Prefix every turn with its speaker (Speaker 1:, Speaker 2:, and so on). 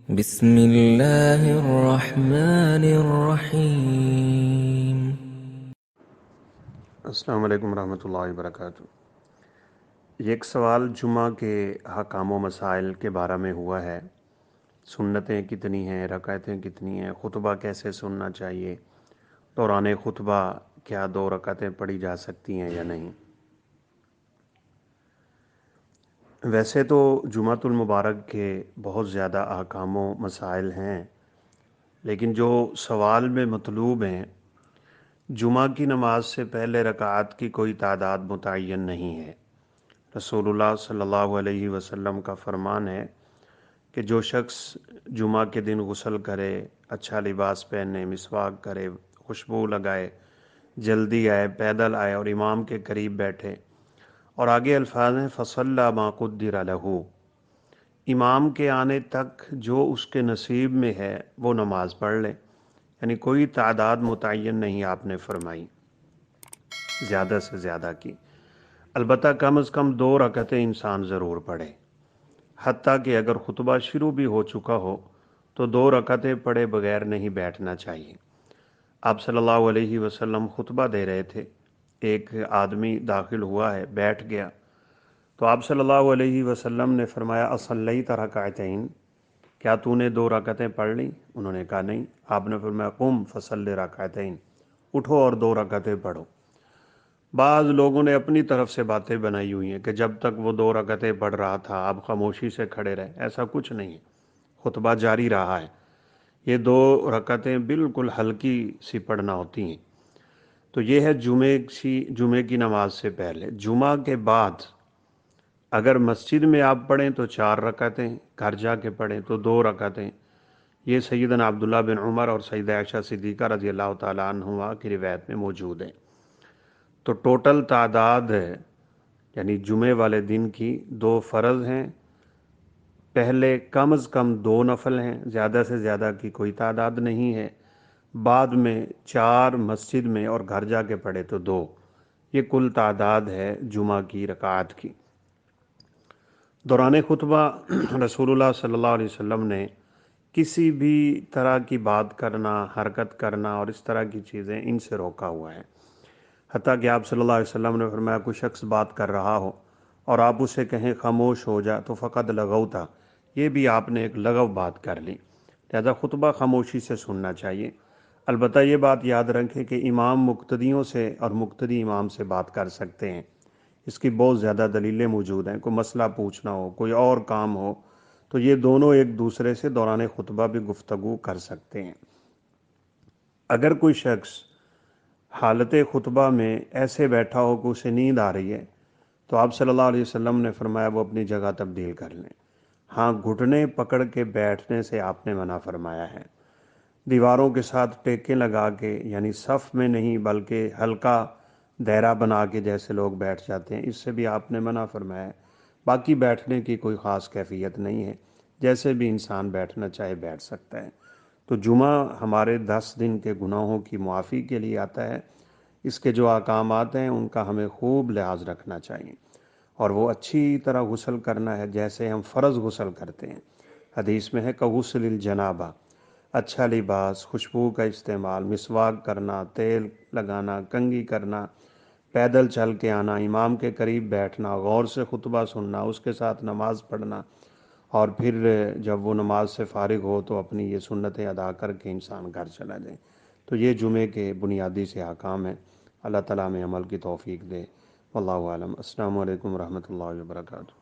Speaker 1: بسم اللہ الرحمن الرحیم۔
Speaker 2: السلام علیکم ورحمۃ اللہ وبرکاتہ۔ یہ ایک سوال جمعہ کے احکام و مسائل کے بارے میں ہوا ہے۔ سنتیں کتنی ہیں، رکعتیں کتنی ہیں، خطبہ کیسے سننا چاہیے، دوران خطبہ کیا 2 رکعتیں پڑھی جا سکتی ہیں یا نہیں۔ ویسے تو جمعۃ المبارک کے بہت زیادہ احکام و مسائل ہیں، لیکن جو سوال میں مطلوب ہیں، جمعہ کی نماز سے پہلے رکعات کی کوئی تعداد متعین نہیں ہے۔ رسول اللہ صلی اللہ علیہ وسلم کا فرمان ہے کہ جو شخص جمعہ کے دن غسل کرے، اچھا لباس پہنے، مسواک کرے، خوشبو لگائے، جلدی آئے، پیدل آئے اور امام کے قریب بیٹھے، اور آگے الفاظ ہیں فَصَلَّى مَا قُدِّرَ لَهُ، امام کے آنے تک جو اس کے نصیب میں ہے وہ نماز پڑھ لے۔ یعنی کوئی تعداد متعین نہیں آپ نے فرمائی زیادہ سے زیادہ کی، البتہ کم از کم 2 رکعتیں انسان ضرور پڑھے، حتیٰ کہ اگر خطبہ شروع بھی ہو چکا ہو تو 2 رکعتیں پڑھے بغیر نہیں بیٹھنا چاہیے۔ آپ صلی اللہ علیہ وسلم خطبہ دے رہے تھے، ایک آدمی داخل ہوا ہے، بیٹھ گیا، تو آپ صلی اللہ علیہ وسلم نے فرمایا اصلیت رکعتین، کیا تو نے 2 رکعتیں پڑھ لیں؟ انہوں نے کہا نہیں۔ آپ نے فرمایا قم فصلی رکعتین، اٹھو اور 2 رکعتیں پڑھو۔ بعض لوگوں نے اپنی طرف سے باتیں بنائی ہوئی ہیں کہ جب تک وہ 2 رکعتیں پڑھ رہا تھا آپ خاموشی سے کھڑے رہے، ایسا کچھ نہیں ہے، خطبہ جاری رہا ہے۔ یہ 2 رکعتیں بالکل ہلکی سی پڑھنا ہوتی ہیں۔ تو یہ ہے جمعے کی نماز سے پہلے۔ جمعہ کے بعد اگر مسجد میں آپ پڑھیں تو 4 رکعتیں، گھر جا کے پڑھیں تو 2 رکعتیں۔ یہ سیدنا عبداللہ بن عمر اور سیدہ عائشہ صدیقہ رضی اللہ تعالیٰ عنہما کی روایت میں موجود ہے۔ تو ٹوٹل تعداد ہے، یعنی جمعے والے دن کی 2 فرض ہیں، پہلے کم از کم 2 نفل ہیں، زیادہ سے زیادہ کی کوئی تعداد نہیں ہے، بعد میں 4 مسجد میں اور گھر جا کے پڑھے تو 2۔ یہ کل تعداد ہے جمعہ کی رکعات کی۔ دوران خطبہ رسول اللہ صلی اللہ علیہ وسلم نے کسی بھی طرح کی بات کرنا، حرکت کرنا اور اس طرح کی چیزیں ان سے روکا ہوا ہے۔ حتیٰ کہ آپ صلی اللہ علیہ وسلم نے فرمایا کوئی شخص بات کر رہا ہو اور آپ اسے کہیں خاموش ہو جا تو فقط لغوتا، یہ بھی آپ نے ایک لغو بات کر لی، لہذا خطبہ خاموشی سے سننا چاہیے۔ البتہ یہ بات یاد رکھیں کہ امام مقتدیوں سے اور مقتدی امام سے بات کر سکتے ہیں، اس کی بہت زیادہ دلیلیں موجود ہیں۔ کوئی مسئلہ پوچھنا ہو، کوئی اور کام ہو، تو یہ دونوں ایک دوسرے سے دوران خطبہ بھی گفتگو کر سکتے ہیں۔ اگر کوئی شخص حالت خطبہ میں ایسے بیٹھا ہو کہ اسے نیند آ رہی ہے تو آپ صلی اللہ علیہ وسلم نے فرمایا وہ اپنی جگہ تبدیل کر لیں۔ ہاں، گھٹنے پکڑ کے بیٹھنے سے آپ نے منع فرمایا ہے۔ دیواروں کے ساتھ ٹیکیں لگا کے، یعنی صف میں نہیں بلکہ ہلکا دائرہ بنا کے جیسے لوگ بیٹھ جاتے ہیں، اس سے بھی آپ نے منع فرمایا ہے۔ باقی بیٹھنے کی کوئی خاص کیفیت نہیں ہے، جیسے بھی انسان بیٹھنا چاہے بیٹھ سکتا ہے۔ تو جمعہ ہمارے 10 دن کے گناہوں کی معافی کے لیے آتا ہے۔ اس کے جو احکامات ہیں ان کا ہمیں خوب لحاظ رکھنا چاہیے، اور وہ اچھی طرح غسل کرنا ہے جیسے ہم فرض غسل کرتے ہیں۔ حدیث میں ہے کہ غسل الجنابہ، اچھا لباس، خوشبو کا استعمال، مسواک کرنا، تیل لگانا، کنگھی کرنا، پیدل چل کے آنا، امام کے قریب بیٹھنا، غور سے خطبہ سننا، اس کے ساتھ نماز پڑھنا، اور پھر جب وہ نماز سے فارغ ہو تو اپنی یہ سنتیں ادا کر کے انسان گھر چلا جائے۔ تو یہ جمعے کے بنیادی سے احکام ہیں۔ اللہ تعالیٰ میں عمل کی توفیق دے۔ واللہ اعلم۔ السلام علیکم ورحمۃ اللہ وبرکاتہ۔